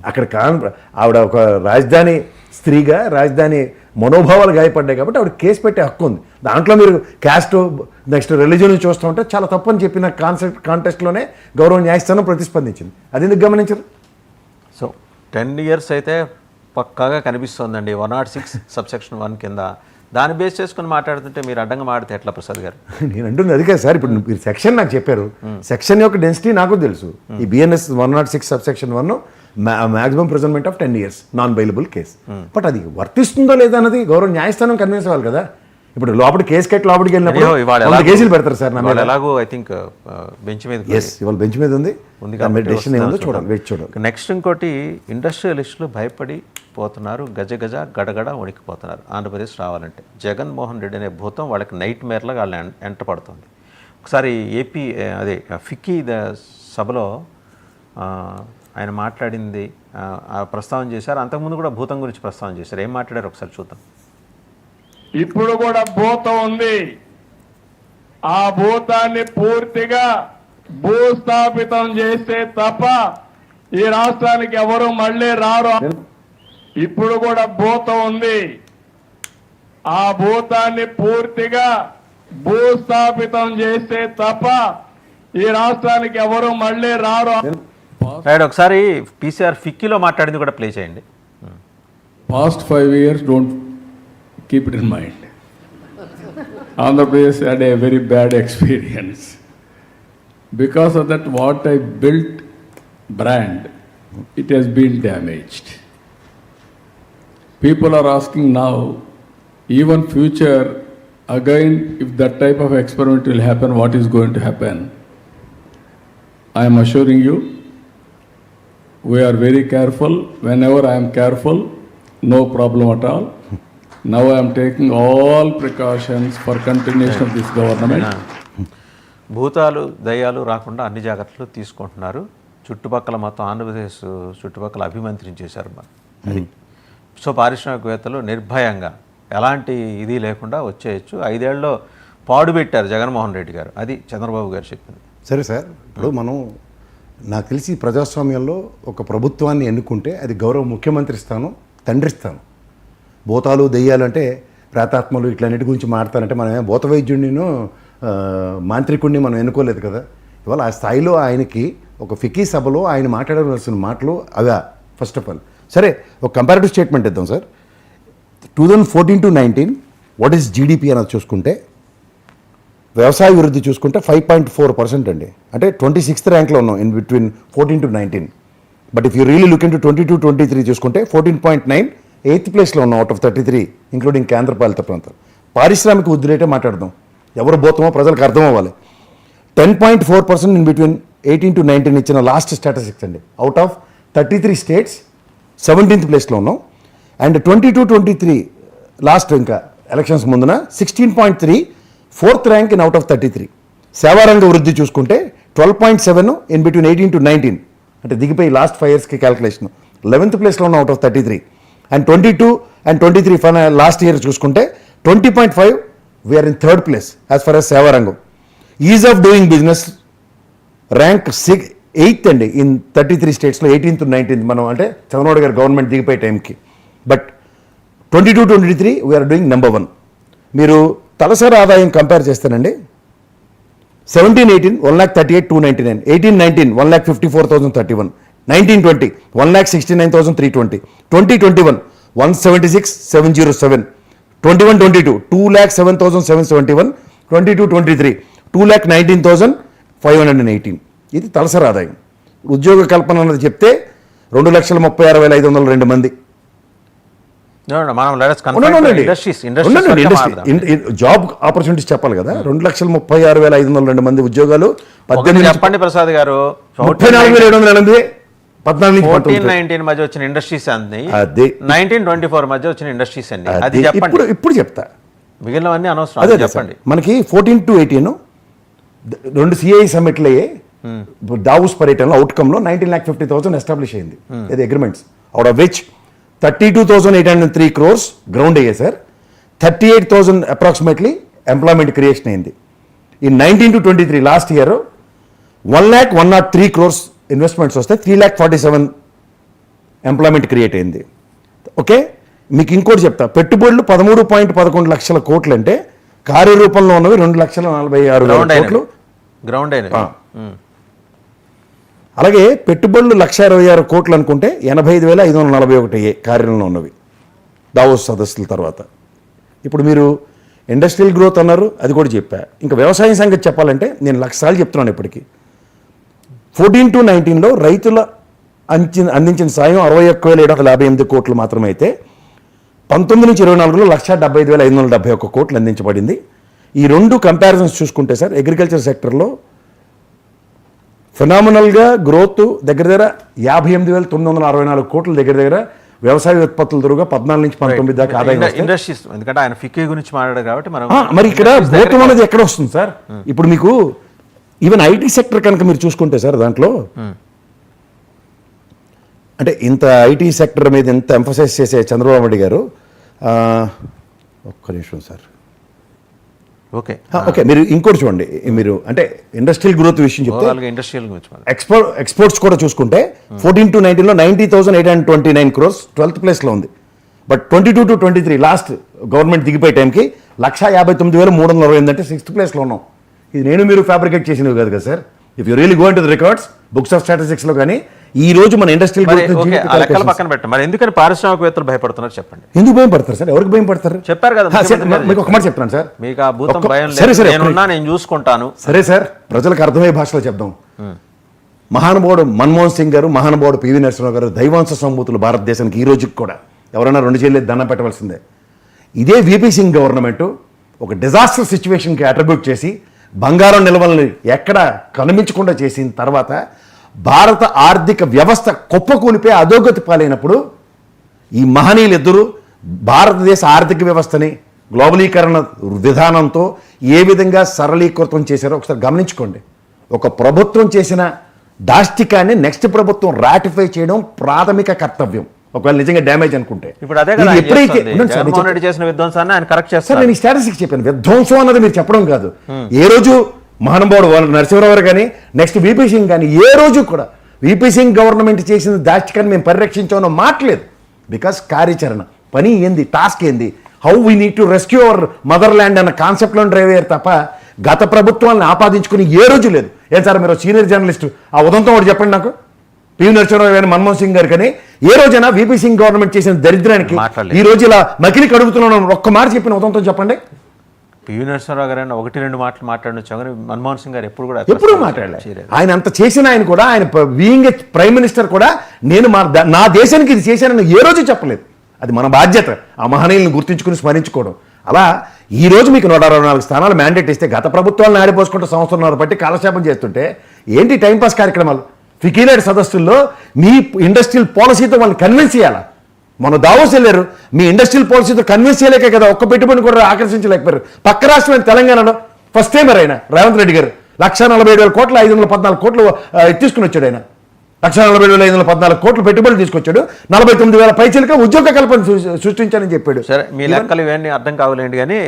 అక్కడ ఆవిడ ఒక రాజధాని స్త్రీగా రాజధాని మనోభావాలు గాయపడ్డాయి కాబట్టి ఆవిడ కేసు పెట్టే హక్కు ఉంది. దాంట్లో మీరు క్యాస్ట్ నెక్స్ట్ రిలీజన్ చూస్తూ ఉంటే చాలా తప్పని చెప్పిన కాంటెస్ట్లోనే గౌరవ న్యాయస్థానం ప్రతిస్పందించింది. అది ఎందుకు గమనించరు? సో 10 years అయితే పక్కాగా కనిపిస్తోందండి 106 subsection 1 కింద. దాన్ని బేస్ చేసుకుని మాట్లాడుతుంటే మీరు అడ్డంగా మాడితే ఎట్లా ప్రసాద్ గారు? నేను అంటుంది అది కాదు సార్. ఇప్పుడు మీరు సెక్షన్ నాకు చెప్పారు, సెక్షన్ యొక్క డెన్సిటీ నాకు తెలుసు. ఈ BNS 106 subsection 1 maximum imprisonment of 10 years non bailable case. But అది వర్తిస్తుందో లేదా అన్నది గౌరవ న్యాయస్థానం కన్విన్స్ అవ్వాలి కదా. ఇప్పుడు లోపల కేసు కట్టి లోపలికి వెళ్ళినప్పుడు కేసులు పెడతారు సార్ నా మీద. ఎలాగో ఐ థింక్ బెంచ్ మీద ఇవాళ బెంచ్ మీద ఉంది డెసిషన్ ఏముందో చూడాలి, వెయిట్ చూడాలి. నెక్స్ట్ ఇంకోటి, ఇండస్ట్రియలిస్టులు భయపడి పోతున్నారు, గజ గజ గడగడ వణికిపోతున్నారు ఆంధ్రప్రదేశ్ రావాలంటే. జగన్మోహన్ రెడ్డి అనే భూతం వాళ్ళకి నైట్ మేర్లాగా వాళ్ళని ఎంట పడుతుంది. ఒకసారి ఏపీ అదే ఫిక్కీ సభలో ఆయన మాట్లాడింది ప్రస్తావన చేశారు. అంతకుముందు కూడా భూతం గురించి ప్రస్తావన చేశారు. ఏం మాట్లాడారు ఒకసారి చూద్దాం. ఇప్పుడు కూడా భూతం ఉంది. ఆ భూతాన్ని పూర్తిగా భూస్థాపితం చేస్తే తప్ప ఈ రాష్ట్రానికి ఎవరు మళ్ళీ రారు. ఇప్పుడు కూడా భూతం ఉంది. ఆ భూతాన్ని పూర్తిగా భూస్థాపితం చేస్తే తప్ప ఈ రాష్ట్రానికి ఎవరు మళ్ళీ రారు. ఒకసారి పీసీఆర్ ఫిక్కీలో మాట్లాడింది కూడా ప్లే చేయండి. Past 5 years, don't keep it in mind. Andhra Pradesh had a very bad experience. Because of that, what I built brand, it has been damaged. People are asking now, even future, again, if that type of experiment will happen, what is going to happen? I am assuring you, we are very careful. Whenever I am careful, no problem at all. Now I am taking all precautions for continuation of this government. భూతాలు దయ్యాలు రాకుండా అన్ని జాగ్రత్తలు తీసుకుంటున్నారు. చుట్టుపక్కల మొత్తం ఆంధ్రప్రదేశ్ చుట్టుపక్కల అభిమంత్రించేశారు అది. సో పారిశ్రామికవేత్తలు నిర్భయంగా ఎలాంటి ఇది లేకుండా వచ్చేయచ్చు. 5 ఏళ్ళలో పాడు పెట్టారు జగన్మోహన్ రెడ్డి గారు. అది చంద్రబాబు గారు చెప్పింది. సరే సార్, ఇప్పుడు మనం నాకు తెలిసి ప్రజాస్వామ్యంలో ఒక ప్రభుత్వాన్ని ఎన్నుకుంటే అది గౌరవ ముఖ్యమంత్రి స్థానం, తండ్రి స్థానం. భూతాలు దెయ్యాలు అంటే ప్రేతాత్మలు ఇట్లన్నిటి గురించి మాట్లాడాలంటే మనం భూత వైద్యుడిని మాంత్రికుడిని మనం ఎన్నుకోలేదు కదా. ఇవాళ ఆ స్థాయిలో ఆయనకి ఒక ఫిక్కీ సభలో ఆయన మాట్లాడవలసిన మాటలు అవా. ఫస్ట్ ఆఫ్ ఆల్ సరే, ఒక కంపారిటివ్ స్టేట్మెంట్ ఇద్దాం sir. 2014 to 19 what is GDP అన్నది చూసుకుంటే, వ్యవసాయ వృద్ధి చూసుకుంటే 5.4% అండి. అంటే 26th ర్యాంక్లో ఉన్నాం in between 14 to 19. But if you really look in to 22-23 చూసుకుంటే 14.9 8th ప్లేస్లో ఉన్నాం అవుట్ ఆఫ్ 33 ఇంక్లూడింగ్ కేంద్రపాలిత ప్రాంతాలు. పారిశ్రామిక వృద్ధి రేటే మాట్లాడదాం, ఎవరు పోతామో ప్రజలకు అర్థం అవ్వాలి. 10.4% ఇన్ బిట్వీన్ 18 to 19 ఇచ్చిన లాస్ట్ స్టాటిస్టిక్స్ అండి. అవుట్ ఆఫ్ 33 states 17th ప్లేస్లో ఉన్నాం. అండ్ 22-23 లాస్ట్ ఇంకా ఎలక్షన్స్ ముందున 16.3 4th rank in out of 33. సేవారంగ వృద్ధి చూసుకుంటే 12.7 ఇన్ బిట్వీన్ 18 to 19, అంటే దిగిపోయి లాస్ట్ 5 yearsకి క్యాల్కులేషన్ 11th ప్లేస్లో ఉన్నాం out of 33. And 22 and 23 last year చూసుకుంటే 20.5 we're in 3rd place as far as సేవారంగం. Ease of doing business rank 8th అండి in 33 states 18th to 19th మనం, అంటే చంద్రబాబు గారు గవర్నమెంట్ దిగిపోయే టైంకి. But 22-23 we are doing number 1. మీరు తలసరి ఆదాయం కంపేర్ చేస్తానండి, 17-18 1,38,299, 18-19 1,54,031, 19-20 1,69,320, 20-21 176,707, 21-22 2,07,771, 22-23 2,19,518. ఇది తలసరి ఆదాయం. ఉద్యోగ కల్పన అన్నది చెప్తే 2,36,502 మంది. జాబ్ ఆపర్చునిటీస్ చెప్పాలి కదా. 2,36,502 మంది ఉద్యోగాలు. 18 చెప్పండి ప్రసాద్ గారు, 34,708 14-19 మధ్య వచ్చిన ఇండస్ట్రీస్ అన్ని, 19-24 మధ్య వచ్చిన ఇండస్ట్రీస్ అన్ని, అది చెప్పండి. ఇప్పుడు చెప్తా, మిగిలినవన్నీ అనవసరం. అదే చెప్పండి. మనకి 14 to 18 2 CI సమ్మిట్లు అయ్యాయి. దావూస్ పర్యటనలో అవుట్కమ్లో 19,50,000 ఎస్టాబ్లిష్ అయింది. ఇది agreements. Out of which 32,803 crores ground అయ్యాయి సార్. 38,000 అప్రాక్సిమేట్లీ ఎంప్లాయ్మెంట్ క్రియేషన్ అయింది. ఈ 19 to 23 last year 1,103 crores investments వస్తే 3,47,000 ఎంప్లాయ్మెంట్ క్రియేట్ అయింది. ఓకే, మీకు ఇంకోటి చెప్తా, పెట్టుబడులు 13.11 లక్షల కోట్లు అంటే కార్యరూపంలో ఉన్నవి 2,46,000 కోట్లు. గ్రౌండ్ అయిన అలాగే పెట్టుబడులు 1,26 కోట్లు అనుకుంటే 85,541 అయ్యాయి కార్యంలో ఉన్నవి దావోస్ సదస్సుల తర్వాత. ఇప్పుడు మీరు ఇండస్ట్రియల్ గ్రోత్ అన్నారు, అది కూడా చెప్పా. ఇంకా వ్యవసాయం సంగతి చెప్పాలంటే నేను 1,00,000 సార్లు చెప్తున్నాను ఇప్పటికీ. 14 to 19లో రైతుల అందించిన సాయం 61,758 కోట్లు మాత్రమే అయితే 19 నుంచి 24లో 1,75,571 కోట్లు అందించబడింది. ఈ రెండు కంపారిజన్స్ చూసుకుంటే సార్ అగ్రికల్చర్ సెక్టర్లో ఫినామినల్గా గ్రోత్ దగ్గర 58,964 కోట్ల దగ్గర వ్యవసాయ ఉత్పత్తుల ద్వారా 14 నుంచి 19 దాకా ఆదాయం వస్తుంది. ఇండస్ట్రీస్, ఎందుకంటే ఆయన ఫిక్కీ గురించి మాట్లాడారు కాబట్టి మనం మరి ఇక్కడ భూతం అనేది ఎక్కడ వస్తుంది సార్? ఇప్పుడు మీకు ఈవెన్ ఐటీ సెక్టర్ కనుక మీరు చూసుకుంటే సార్ దాంట్లో అంటే ఇంత ఐటీ సెక్టర్ మీద ఇంత ఎంఫసైజ్ చేసే చంద్రబాబు నాయుడు గారు ఒక్క నిమిషం సార్. ఓకే ఓకే, మీరు ఇంకోటి చూడండి, మీరు అంటే ఇండస్ట్రియల్ గ్రోత్ విషయం చెప్తే ఇండస్ట్రియల్ గురించి ఎక్స్పోర్ట్స్ కూడా చూసుకుంటే 14 to 19లో 90,829 crores 12th ప్లేస్లో ఉంది. బట్ 22 to 23 లాస్ట్ గవర్నమెంట్ దిగిపోయే టైంకి 1,59,328 అంటే 6th ప్లేస్లో ఉన్నాం. ఇది నేను మీరు ఫ్యాబ్రికేట్ చేసినవి కాదు కదా sir. If you really go into the records books of స్టాటిస్టిక్స్లో కానీ ఈ రోజు మన ఇండస్ట్రియల్ లెక్కల పక్కన పెట్టండి. మరి ఎందుకని పారిశ్రామికవేత్తలు భయపడుతున్నారు చెప్పండి? ఎందుకు భయం పడతారు సార్? ఎవరికి భయం పడతారు? చెప్పారు కదా మీకు ఒక మాట చెప్తాను సార్, మీకు ఆ భూతం భయం సరే సరే నేను చూసుకుంటాను. సరే సార్, ప్రజలకు అర్థమయ్యే భాషలో చెప్దాం. మహానుభావుడు మన్మోహన్ సింగ్ గారు, మహానుభావుడు పివి నరసింహరావు గారు దైవాంశ సంభూతులు భారతదేశానికి ఈ రోజుకి కూడా ఎవరైనా 2 చేతులు దండం పెట్టవలసిందే. ఇదే విపి సింగ్ గవర్నమెంట్ ఒక డిజాస్టర్ సిచ్యువేషన్కి అట్రిబ్యూట్ చేసి బంగారం నిల్వల్ని ఎక్కడ కనిపించకుండా చేసిన తర్వాత భారత ఆర్థిక వ్యవస్థ కుప్పకూలిపోయి అధోగతి పాలైనప్పుడు ఈ మహనీయులు ఇద్దరు భారతదేశ ఆర్థిక వ్యవస్థని గ్లోబలీకరణ విధానంతో ఏ విధంగా సరళీకృతం చేశారో ఒకసారి గమనించుకోండి. ఒక ప్రభుత్వం చేసిన దాష్టికాన్ని నెక్స్ట్ ప్రభుత్వం రాటిఫై చేయడం ప్రాథమిక కర్తవ్యం, ఒకవేళ నిజంగా డ్యామేజ్ అనుకుంటే. ఇప్పుడు అదే కదా జగన్మోహన్ రెడ్డి చేసిన విధ్వంసాన్ని ఆయన కరెక్ట్ చేస్తారు. నేను స్టాటిస్టిక్స్ చెప్పాను, విధ్వంసం అన్నది మీరు చెప్పడం కాదు. ఏ రోజు మహానుభావుడు నరసింహరావు గారు కానీ నెక్స్ట్ విపి సింగ్ కానీ ఏ రోజు కూడా విపి సింగ్ గవర్నమెంట్ చేసిన దాష్టికాన్ని మేము పరిరక్షించామో మాట్లేదు. బికాస్ కార్యాచరణ పని ఏంది, టాస్క్ ఏంది, how we need to rescue our mother land అన్న కాన్సెప్ట్లో డ్రైవ్ అయ్యారు తప్ప గత ప్రభుత్వాలను ఆపాదించుకుని ఏ రోజు లేదు. ఏం సార్ మీరు సీనియర్ జర్నలిస్ట్, ఆ ఉదంతం ఒకటి చెప్పండి నాకు. పివి నరసింహరావు గారు, మన్మోహన్ సింగ్ గారు కానీ ఏ రోజైనా విపి సింగ్ గవర్నమెంట్ చేసిన దరిద్రానికి ఈ రోజు ఇలా మకిలి కడుగుతున్నాను ఒక్క మాట చెప్పిన ఉదంతం చెప్పండి. పివి నరసింహరావు గారు 1-2 మాటలు మాట్లాడచ్చు కానీ మన్మోహన్ సింగ్ గారు ఎప్పుడు మాట్లాడలేదు. ఆయన అంత చేసిన ఆయన కూడా, ఆయన బీయింగ్ ఏ ప్రైమ్ మినిస్టర్ కూడా నేను నా దేశానికి ఇది చేశానని ఏ రోజు చెప్పలేదు. అది మన బాధ్యత, ఆ మహనీయులను గుర్తించుకుని స్మరించుకోవడం. అలా ఈ రోజు మీకు 164 స్థానాలు మ్యాండేట్ ఇస్తే గత ప్రభుత్వాలను ఆడిపోసుకుంటూ సంవత్సరంన్నర బట్టి కాలక్షేపం చేస్తుంటే ఏంటి టైంపాస్ కార్యక్రమాలు? ఫికీలేడు సదస్సుల్లో మీ ఇండస్ట్రియల్ పాలసీతో వాళ్ళని కన్విన్స్ చేయాలా? మన దావోస్ వెళ్ళారు, మీ ఇండస్ట్రియల్ పాలసీతో కన్విన్స్ చేయలేకే కదా ఒక్క పెట్టుబడిని కూడా ఆకర్షించలేకపోయారు. పక్క రాష్ట్రమైన తెలంగాణలో ఫస్ట్ టైమర్ అయినా రేవంత్ రెడ్డి గారు 1,47,000 కోట్ల 514 కోట్లు తీసుకుని వచ్చాడు. ఆయన 1,47,514 కోట్లు పెట్టుబడులు తీసుకొచ్చాడు. 49,000 పైచీలక ఉద్యోగ కల్పన సృష్టించానని చెప్పాడు. సరే, మీ లెక్కలు ఇవన్నీ అర్థం కావాలండి కానీ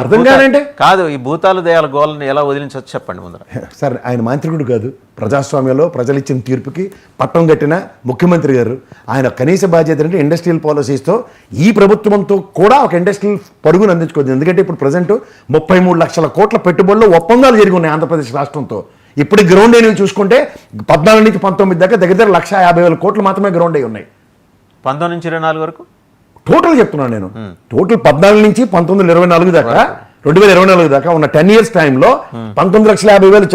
అర్థం కాదంటే కాదు. ఈ భూతాలు దయాల గోళ్ళని ఎలా వదిలించవచ్చు చెప్పండి ముందర. సార్, ఆయన మాంత్రికుడు కాదు. ప్రజాస్వామ్యంలో ప్రజలు ఇచ్చిన తీర్పుకి పట్టం కట్టిన ముఖ్యమంత్రి గారు. ఆయన కనీస బాధ్యత అంటే ఇండస్ట్రియల్ పాలసీస్తో ఈ ప్రభుత్వంతో కూడా ఒక ఇండస్ట్రియల్ పరుగును అందించుకోవద్దు. ఎందుకంటే ఇప్పుడు ప్రజెంట్ 33 లక్షల కోట్ల పెట్టుబడులు ఒప్పందాలు జరిగి ఉన్నాయి ఆంధ్రప్రదేశ్ రాష్ట్రంతో. ఇప్పుడు గ్రౌండ్ అయినవి చూసుకుంటే 14 నుంచి 19 దాకా దగ్గర 1,50,000 కోట్లు మాత్రమే గ్రౌండ్ అయి ఉన్నాయి. 19 నుంచి 24 వరకు టోటల్ చెప్తున్నాను నేను. టోటల్ 14 నుంచి 1924 దాకా 2024 దాకా ఉన్న 10 years టైంలో 19,50,000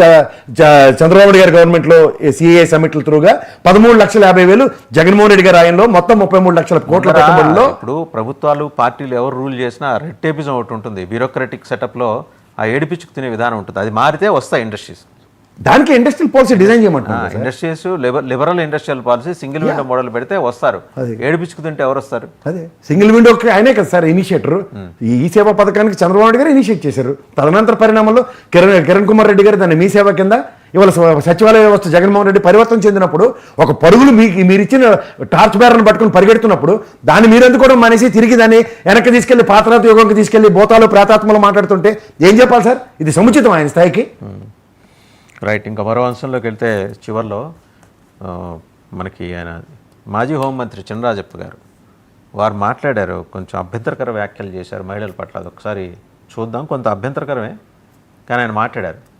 చంద్రబాబు గారి గవర్నమెంట్ లో సిఐఏ సమిట్ల త్రూగా 13,50,000 జగన్మోహన్ రెడ్డి గారి ఆయనలో మొత్తం 33 లక్షల కోట్ల పెట్టుబడుల్లో. ఇప్పుడు ప్రభుత్వాలు పార్టీలు ఎవరు రూల్ చేసినా రెడ్ టేపిజం ఒకటి ఉంటుంది. బ్యూరోక్రటిక్ సెటప్లో ఆ ఏడిపించుకు తినే విధానం ఉంటుంది. అది మారితే వస్తాయి ఇండస్ట్రీస్. దానికి ఇండస్ట్రియల్ పాలసీ డిజైన్ చేయమంటారు. Industries liberal industrial policy single window model పెడితే వస్తారు. ఏడిపించుకు తింటే ఎవరు వస్తారు? అదే సింగిల్ విండోకి ఆయనే కదా సార్ ఇనిషియేటర్. ఈ సేవా పథకానికి చంద్రబాబు నాయుడు గారు ఇనిషియేట్ చేశారు. తదనంతర పరిణామంలో కిరణ్ కుమార్ రెడ్డి గారు దాన్ని మీ సేవ కింద ఇవాళ సచివాలయ వ్యవస్థ జగన్మోహన్ రెడ్డి పరివర్తన చెందినప్పుడు ఒక పరుగులు మీరు ఇచ్చిన టార్చ్ బ్యారర్ను పట్టుకుని పరిగెడుతున్నప్పుడు దాన్ని మీరు అందుకోవడం మానేసి తిరిగి దాన్ని వెనక్కి తీసుకెళ్లి పాతరాత యుగంకి తీసుకెళ్లి భూతాలు ప్రేతాత్మలు మాట్లాడుతుంటే ఏం చెప్పాలి సార్? ఇది సముచితం ఆయన స్థాయికి? రైట్. ఇంకా మరో అంశంలోకి వెళ్తే చివరిలో మనకి ఆయన మాజీ హోంమంత్రి చినరాజప్ప గారు వారు మాట్లాడారు, కొంచెం అభ్యంతరకర వ్యాఖ్యలు చేశారు మహిళల పట్ల. అది ఒకసారి చూద్దాం. కొంత అభ్యంతరకరమే, కానీ ఆయన మాట్లాడారు.